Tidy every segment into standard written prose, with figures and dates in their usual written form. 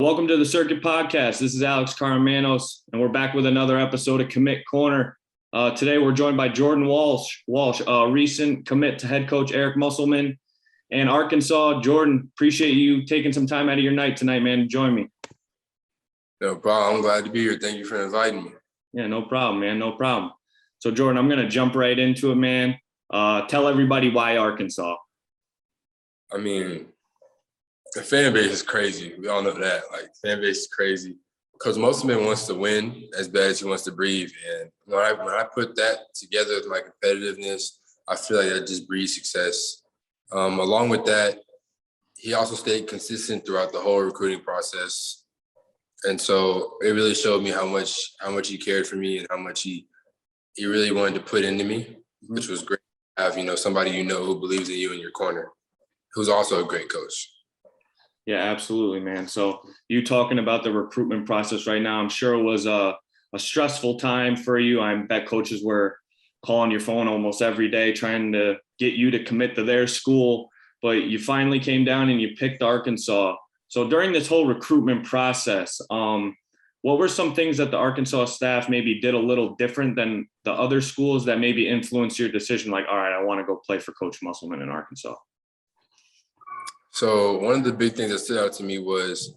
Welcome to the Circuit Podcast. This is Alex Caramanos, and we're back with another episode of Commit Corner. Today, we're joined by Jordan Walsh, a recent commit to head coach Eric Musselman and Arkansas. Jordan, appreciate you taking some time out of your night tonight, man, to join me. No problem. I'm glad to be here. Thank you for inviting me. Yeah, no problem, man. No problem. So, Jordan, I'm going to jump right into it, man. Tell everybody why Arkansas. I mean, the fan base is crazy. We all know that. Like, fan base is crazy. Coach Musselman wants to win as bad as he wants to breathe. And when I put that together with my competitiveness, I feel like that just breeds success. Along with that, he also stayed consistent throughout the whole recruiting process. And so it really showed me how much he cared for me and how much he really wanted to put into me, which was great to have, somebody who believes in you in your corner, who's also a great coach. Yeah, absolutely, man. So you talking about the recruitment process right now, I'm sure it was a stressful time for you. I bet coaches were calling your phone almost every day trying to get you to commit to their school, but you finally came down and you picked Arkansas. So during this whole recruitment process, what were some things that the Arkansas staff maybe did a little different than the other schools that maybe influenced your decision? Like, all right, I want to go play for Coach Musselman in Arkansas. So one of the big things that stood out to me was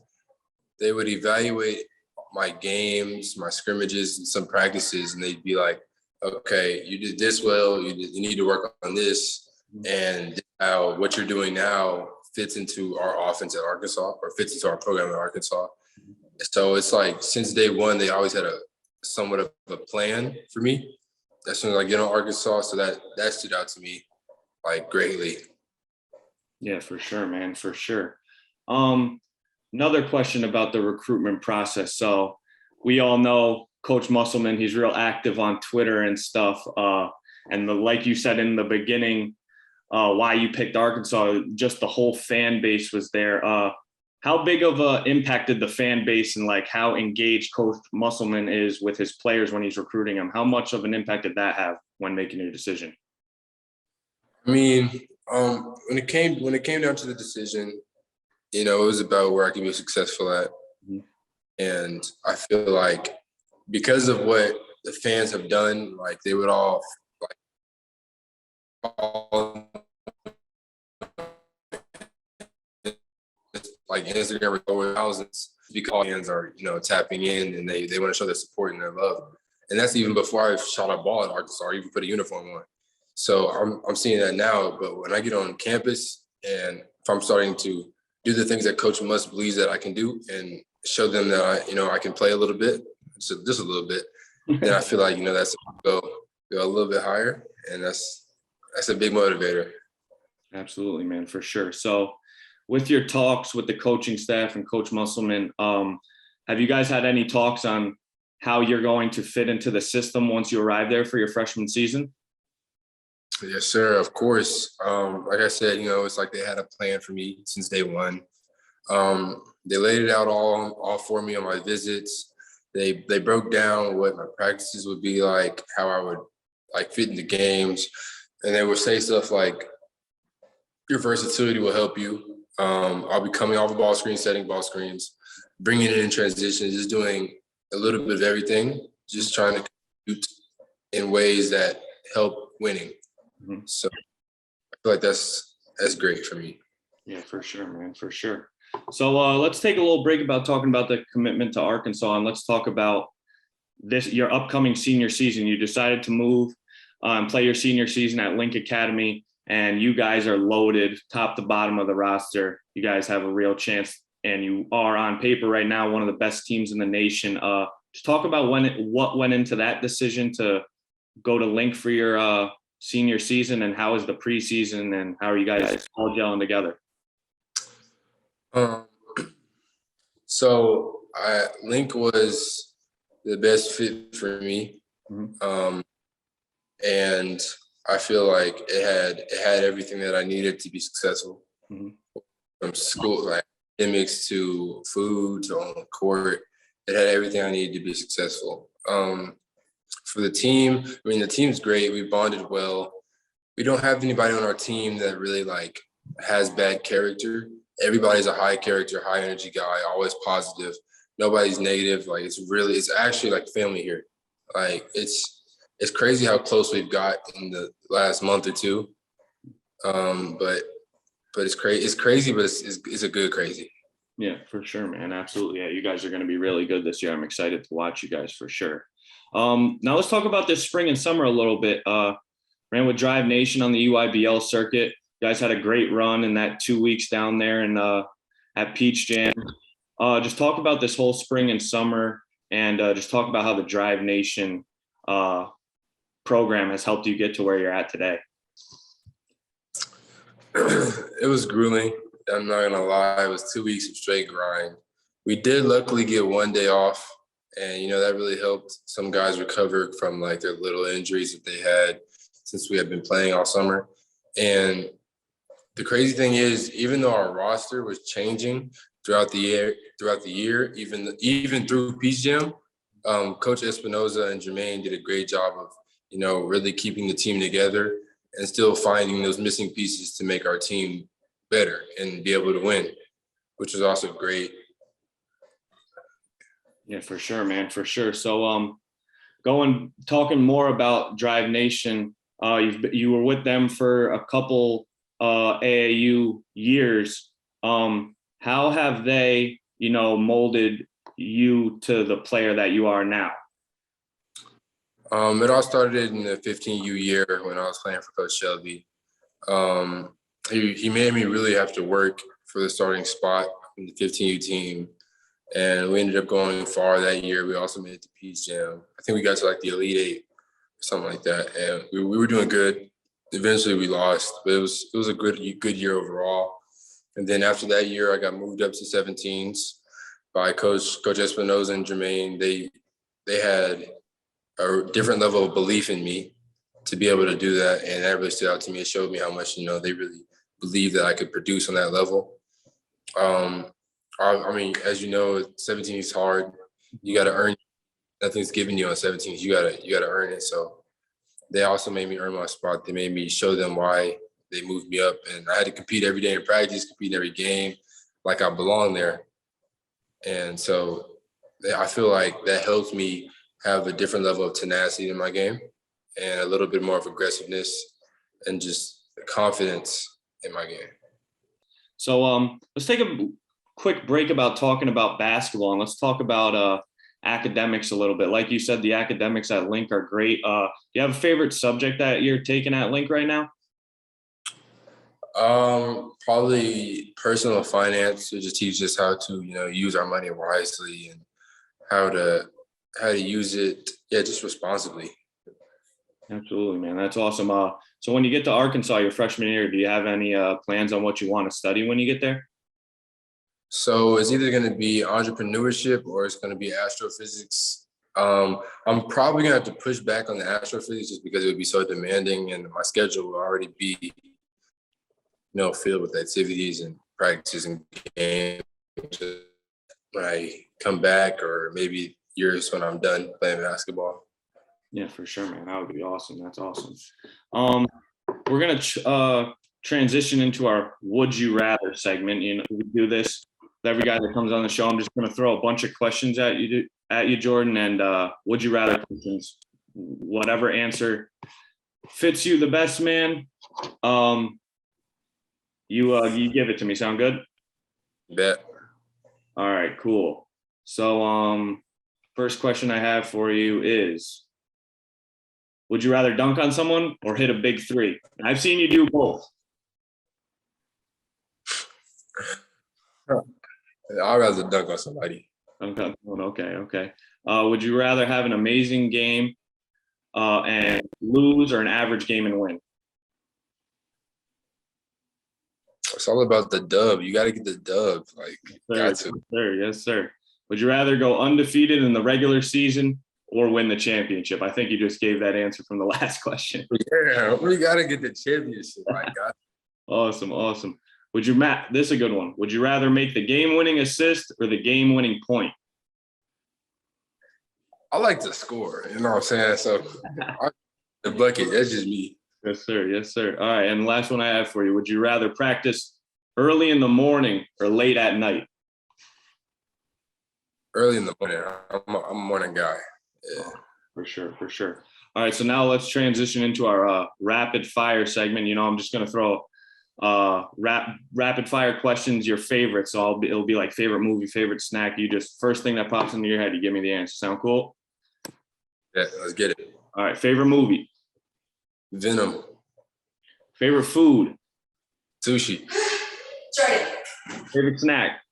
they would evaluate my games, my scrimmages, and some practices, and they'd be like, okay, you did this well, you need to work on this, and how what you're doing now fits into our offense at Arkansas or fits into our program at Arkansas. So it's like since day one, they always had a somewhat of a plan for me as soon as I get on Arkansas. So that stood out to me like greatly. Yeah, for sure, man, for sure. Another question about the recruitment process. So we all know Coach Musselman, he's real active on Twitter and stuff. Like you said in the beginning, why you picked Arkansas, just the whole fan base was there. How big of a impact did the fan base and like how engaged Coach Musselman is with his players when he's recruiting them? How much of an impact did that have when making your decision? I mean, when it came down to the decision, it was about where I can be successful at. Mm-hmm. And I feel like because of what the fans have done, like they would all like Instagram over thousands because fans are, tapping in and they want to show their support and their love. And that's even before I shot a ball at Arkansas or even put a uniform on. So I'm seeing that now, but when I get on campus and if I'm starting to do the things that Coach Muss believes that I can do and show them that I can play a little bit, so just a little bit, then I feel like, that's go a little bit higher, and that's a big motivator. Absolutely, man, for sure. So with your talks with the coaching staff and Coach Musselman, have you guys had any talks on how you're going to fit into the system once you arrive there for your freshman season? Yes, sir. Of course. Like I said, it's like they had a plan for me since day one. They laid it out all for me on my visits. They broke down what my practices would be like, how I would like fit into games, and they would say stuff like, "Your versatility will help you. I'll be coming off a ball screen, setting ball screens, bringing it in transition, just doing a little bit of everything, just trying to contribute in ways that help winning." Mm-hmm. So I feel like that's great for me. Yeah, for sure, man, for sure. So let's take a little break about talking about the commitment to Arkansas, and let's talk about your upcoming senior season. You decided to move and play your senior season at Link Academy, and you guys are loaded top to bottom of the roster. You guys have a real chance, and you are on paper right now one of the best teams in the nation. Just talk about what went into that decision to go to Link for your senior season, and how is the preseason, and how are you guys all gelling together? So Link was the best fit for me. Mm-hmm. And I feel like it had everything that I needed to be successful. Mm-hmm. From school, like academics to food to on the court. It had everything I needed to be successful. For the team, the team's great. We bonded well. We don't have anybody on our team that really like has bad character. everybody's a high character, high energy guy, always positive. Nobody's negative. Like it's actually like family here. Like it's crazy how close we've got in the last month or two. But it's crazy. It's crazy, but it's a good crazy. Yeah, for sure, man. Absolutely. Yeah, you guys are going to be really good this year. I'm excited to watch you guys for sure. Now let's talk about this spring and summer a little bit. Ran with Drive Nation on the EYBL circuit. You guys had a great run in that 2 weeks down there and at Peach Jam. Just talk about this whole spring and summer, and just talk about how the Drive Nation program has helped you get to where you're at today. It was grueling. I'm not gonna lie. It was 2 weeks of straight grind. We did luckily get 1 day off, and that really helped some guys recover from like their little injuries that they had since we had been playing all summer. And the crazy thing is, even though our roster was changing throughout the year, even through Peach Jam, Coach Espinoza and Jermaine did a great job of really keeping the team together and still finding those missing pieces to make our team better and be able to win, which was also great. Yeah, for sure, man, for sure. So talking more about Drive Nation, you were with them for a couple AAU years. How have they, molded you to the player that you are now? It all started in the 15U year when I was playing for Coach Shelby. He made me really have to work for the starting spot in the 15U team. And we ended up going far that year. We also made it to Peach Jam. I think we got to like the Elite Eight or something like that. And we were doing good. Eventually we lost, but it was a good year overall. And then after that year, I got moved up to 17s by Coach Espinoza and Jermaine. They had a different level of belief in me to be able to do that. And that really stood out to me. It showed me how much, they really believed that I could produce on that level. I mean, as you know, 17 is hard. You got to earn. Nothing's given you on 17s. You gotta earn it. So they also made me earn my spot. They made me show them why they moved me up, and I had to compete every day in practice, compete in every game, like I belong there. And so I feel like that helps me have a different level of tenacity in my game and a little bit more of aggressiveness and just confidence in my game. So let's take a quick break about talking about basketball, and let's talk about academics a little bit. Like you said, the academics at Link are great. Do you have a favorite subject that you're taking at Link right now? Probably personal finance. It just teaches us how to, use our money wisely and how to use it, just responsibly. Absolutely, man. That's awesome. So when you get to Arkansas your freshman year, do you have any plans on what you want to study when you get there? So it's either going to be entrepreneurship or it's going to be astrophysics. I'm probably going to have to push back on the astrophysics just because it would be so demanding and my schedule will already be, filled with activities and practices and games when I come back, or maybe years when I'm done playing basketball. Yeah, for sure, man. That would be awesome. That's awesome. We're going to transition into our Would You Rather segment. We do this with every guy that comes on the show. I'm just going to throw a bunch of questions at you, Jordan, and Would You Rather questions. Whatever answer fits you the best, man. You give it to me. Sound good? Bet. All right, cool. So first question I have for you is, would you rather dunk on someone or hit a big three? I've seen you do both. I'd rather dunk on somebody. Okay. Would you rather have an amazing game and lose, or an average game and win? It's all about the dub. You got to get the dub. Yes, sir. Would you rather go undefeated in the regular season or win the championship? I think you just gave that answer from the last question. Yeah, we got to get the championship. My God. Awesome. This is a good one. Would you rather make the game-winning assist or the game-winning point? I like to score. You know what I'm saying? So the bucket, that's just me. Yes, sir. All right, and the last one I have for you. Would you rather practice Early in the morning or late at night? Early in the morning. I'm a morning guy. Yeah. For sure, for sure. All right, so now let's transition into our rapid fire segment. I'm just gonna throw rapid fire questions, your favorite. So it'll be like favorite movie, favorite snack. You just first thing that pops into your head, you give me the answer. Sound cool? Yeah, let's get it. All right, favorite movie, Venom. favorite food, Sushi. favorite snack.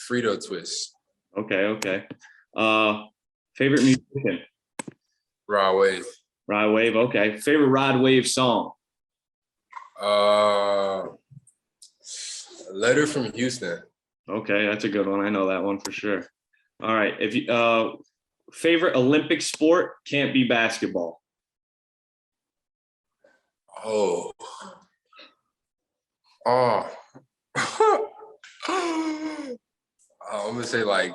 Frito twist. Okay. Favorite musician, Raw wave. Rod Wave. Okay, favorite Rod Wave song. Letter from Houston. Okay, that's a good one. I know that one for sure. All right, if you favorite Olympic sport, can't be basketball. Oh. I'm gonna say like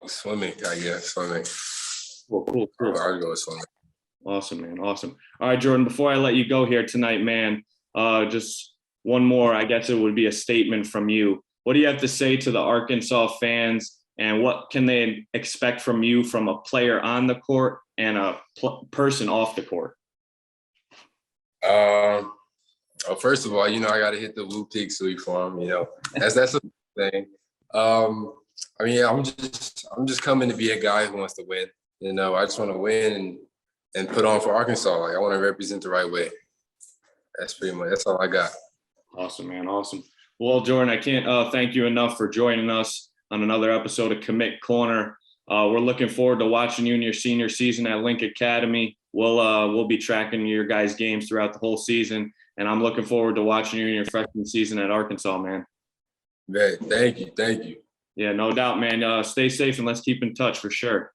swimming, I guess. Swimming. Cool. I'll go with swimming. Awesome, man. Awesome. All right, Jordan, before I let you go here tonight, man, just one more, I guess it would be a statement from you. What do you have to say to the Arkansas fans, and what can they expect from you from a player on the court and a person off the court? First of all, I got to hit the Whoop Pig Sweep for him. That's a thing. I'm just coming to be a guy who wants to win. I just want to win and put on for Arkansas. Like I want to represent the right way. That's all I got. Awesome, man. Awesome. Well, Jordan, I can't thank you enough for joining us on another episode of Commit Corner. We're looking forward to watching you in your senior season at Link Academy. We'll be tracking your guys' games throughout the whole season, and I'm looking forward to watching you in your freshman season at Arkansas, man. Man, thank you. Yeah, no doubt, man. Stay safe and let's keep in touch for sure.